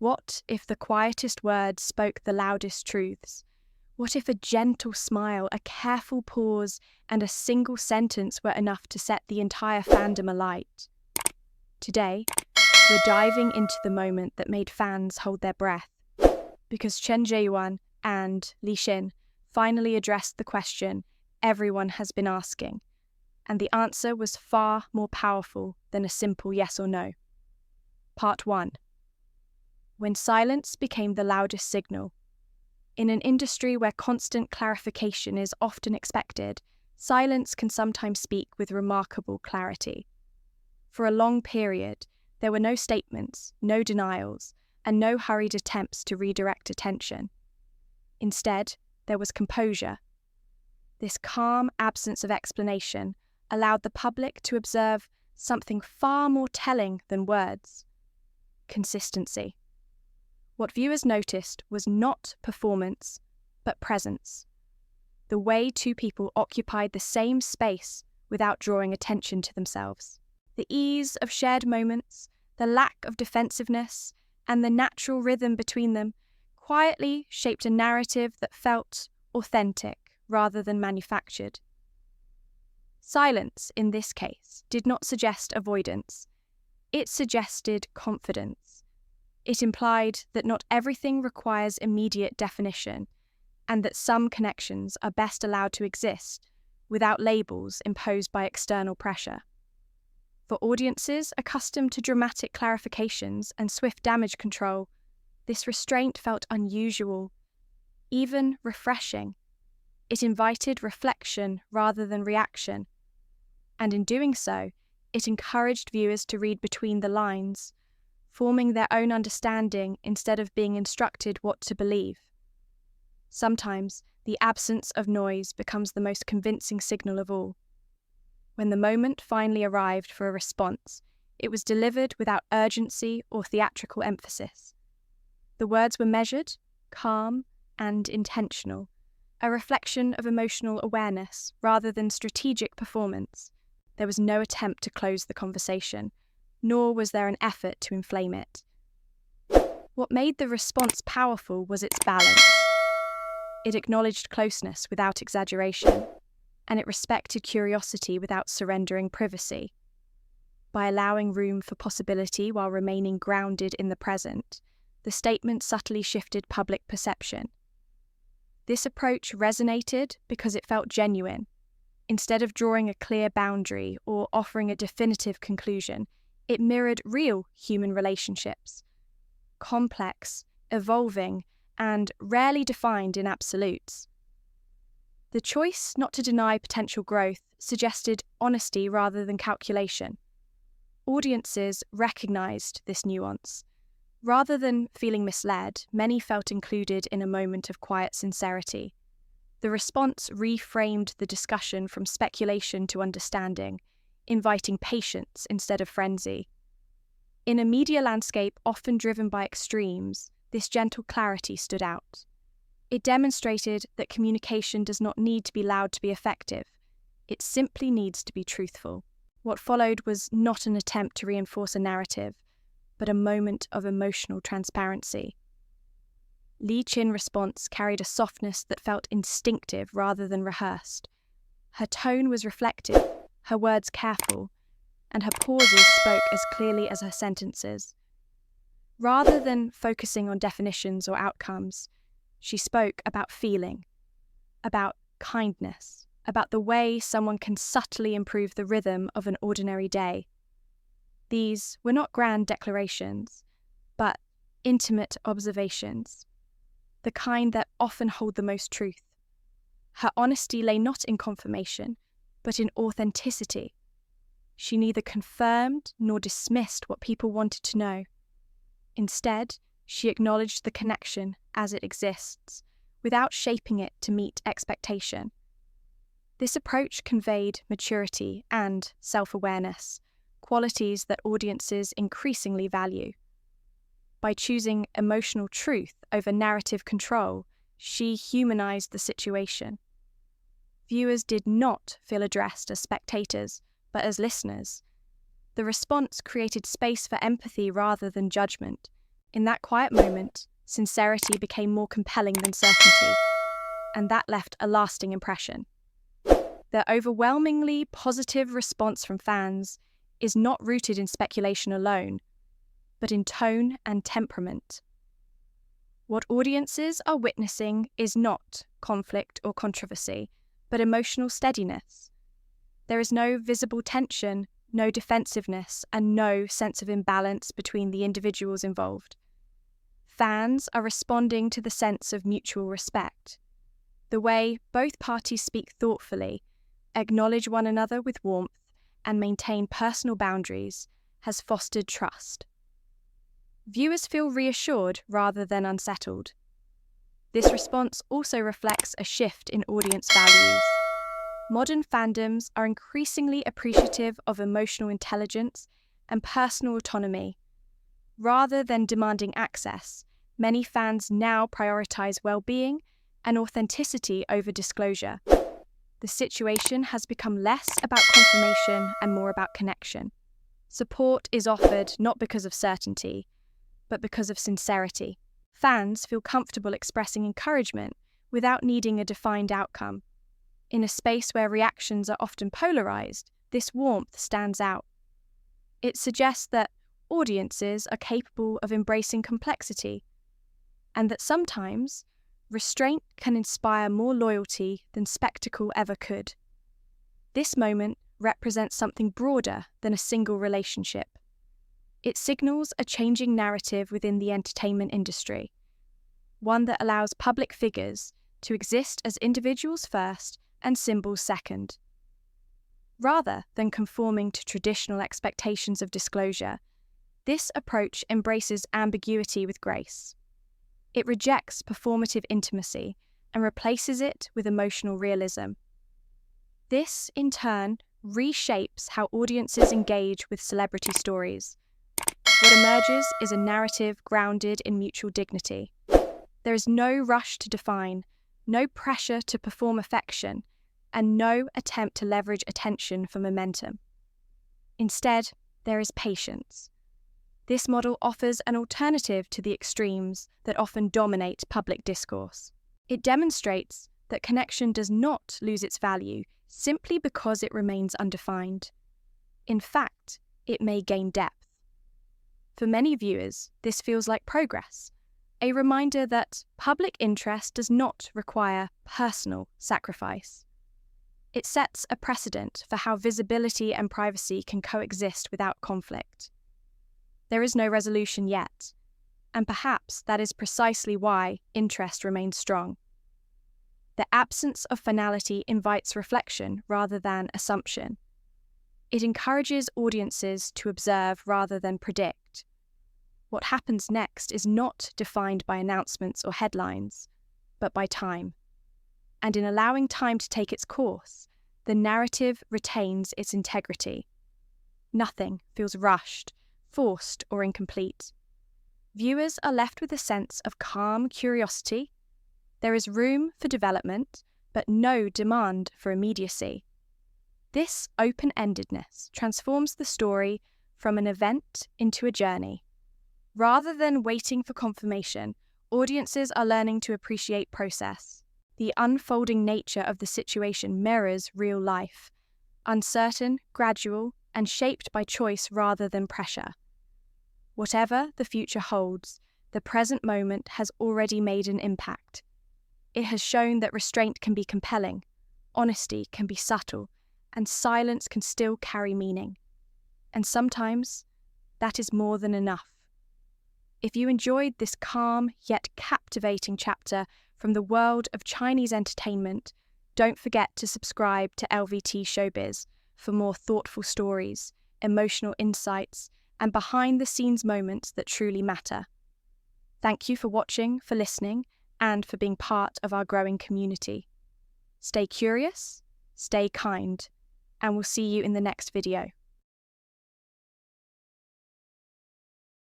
What if the quietest words spoke the loudest truths? What if a gentle smile, a careful pause, and a single sentence were enough to set the entire fandom alight? Today, we're diving into the moment that made fans hold their breath, because Chen Zheyuan and Li Qin finally addressed the question everyone has been asking, and the answer was far more powerful than a simple yes or no. Part 1. When silence became the loudest signal. In an industry where constant clarification is often expected, silence can sometimes speak with remarkable clarity. For a long period, there were no statements, no denials, and no hurried attempts to redirect attention. Instead, there was composure. This calm absence of explanation allowed the public to observe something far more telling than words: consistency. What viewers noticed was not performance, but presence. The way two people occupied the same space without drawing attention to themselves. The ease of shared moments, the lack of defensiveness, and the natural rhythm between them quietly shaped a narrative that felt authentic rather than manufactured. Silence, in this case, did not suggest avoidance. It suggested confidence. It implied that not everything requires immediate definition, and that some connections are best allowed to exist without labels imposed by external pressure. For audiences accustomed to dramatic clarifications and swift damage control, this restraint felt unusual, even refreshing. It invited reflection rather than reaction, and in doing so, it encouraged viewers to read between the lines, forming their own understanding instead of being instructed what to believe. Sometimes, the absence of noise becomes the most convincing signal of all. When the moment finally arrived for a response, it was delivered without urgency or theatrical emphasis. The words were measured, calm, and intentional, a reflection of emotional awareness rather than strategic performance. There was no attempt to close the conversation, nor was there an effort to inflame it. What made the response powerful was its balance. It acknowledged closeness without exaggeration, and it respected curiosity without surrendering privacy. By allowing room for possibility while remaining grounded in the present, the statement subtly shifted public perception. This approach resonated because it felt genuine. Instead of drawing a clear boundary or offering a definitive conclusion, it mirrored real human relationships, complex, evolving, and rarely defined in absolutes. The choice not to deny potential growth suggested honesty rather than calculation. Audiences recognized this nuance. Rather than feeling misled, many felt included in a moment of quiet sincerity. The response reframed the discussion from speculation to understanding, inviting patience instead of frenzy. In a media landscape often driven by extremes, this gentle clarity stood out. It demonstrated that communication does not need to be loud to be effective. It simply needs to be truthful. What followed was not an attempt to reinforce a narrative, but a moment of emotional transparency. Li Qin's response carried a softness that felt instinctive rather than rehearsed. Her tone was reflective, her words careful, and her pauses spoke as clearly as her sentences. Rather than focusing on definitions or outcomes, she spoke about feeling, about kindness, about the way someone can subtly improve the rhythm of an ordinary day. These were not grand declarations, but intimate observations, the kind that often hold the most truth. Her honesty lay not in confirmation, but in authenticity. She neither confirmed nor dismissed what people wanted to know. Instead, she acknowledged the connection as it exists, without shaping it to meet expectation. This approach conveyed maturity and self-awareness, qualities that audiences increasingly value. By choosing emotional truth over narrative control, she humanized the situation. Viewers did not feel addressed as spectators, but as listeners. The response created space for empathy rather than judgment, In that quiet moment, sincerity became more compelling than certainty, and that left a lasting impression. The overwhelmingly positive response from fans is not rooted in speculation alone, but in tone and temperament. What audiences are witnessing is not conflict or controversy, but emotional steadiness. There is no visible tension, no defensiveness, and no sense of imbalance between the individuals involved. Fans are responding to the sense of mutual respect. The way both parties speak thoughtfully, acknowledge one another with warmth, and maintain personal boundaries has fostered trust. Viewers feel reassured rather than unsettled. This response also reflects a shift in audience values. Modern fandoms are increasingly appreciative of emotional intelligence and personal autonomy. Rather than demanding access, many fans now prioritize well-being and authenticity over disclosure. The situation has become less about confirmation and more about connection. Support is offered not because of certainty, but because of sincerity. Fans feel comfortable expressing encouragement without needing a defined outcome. In a space where reactions are often polarized, this warmth stands out. It suggests that audiences are capable of embracing complexity, and that sometimes restraint can inspire more loyalty than spectacle ever could. This moment represents something broader than a single relationship. It signals a changing narrative within the entertainment industry, one that allows public figures to exist as individuals first and symbols second. Rather than conforming to traditional expectations of disclosure, this approach embraces ambiguity with grace. It rejects performative intimacy and replaces it with emotional realism. This, in turn, reshapes how audiences engage with celebrity stories. What emerges is a narrative grounded in mutual dignity. There is no rush to define, no pressure to perform affection, and no attempt to leverage attention for momentum. Instead, there is patience. This model offers an alternative to the extremes that often dominate public discourse. It demonstrates that connection does not lose its value simply because it remains undefined. In fact, it may gain depth. For many viewers, this feels like progress, a reminder that public interest does not require personal sacrifice. It sets a precedent for how visibility and privacy can coexist without conflict. There is no resolution yet, and perhaps that is precisely why interest remains strong. The absence of finality invites reflection rather than assumption. It encourages audiences to observe rather than predict. What happens next is not defined by announcements or headlines, but by time. And in allowing time to take its course, the narrative retains its integrity. Nothing feels rushed, forced, or incomplete. Viewers are left with a sense of calm curiosity. There is room for development, but no demand for immediacy. This open-endedness transforms the story from an event into a journey. Rather than waiting for confirmation, audiences are learning to appreciate process. The unfolding nature of the situation mirrors real life, uncertain, gradual, and shaped by choice rather than pressure. Whatever the future holds, the present moment has already made an impact. It has shown that restraint can be compelling, honesty can be subtle, and silence can still carry meaning. And sometimes, that is more than enough. If you enjoyed this calm yet captivating chapter from the world of Chinese entertainment, don't forget to subscribe to LVT-SHOWBIZ for more thoughtful stories, emotional insights, and behind-the-scenes moments that truly matter. Thank you for watching, for listening, and for being part of our growing community. Stay curious, stay kind, and we'll see you in the next video.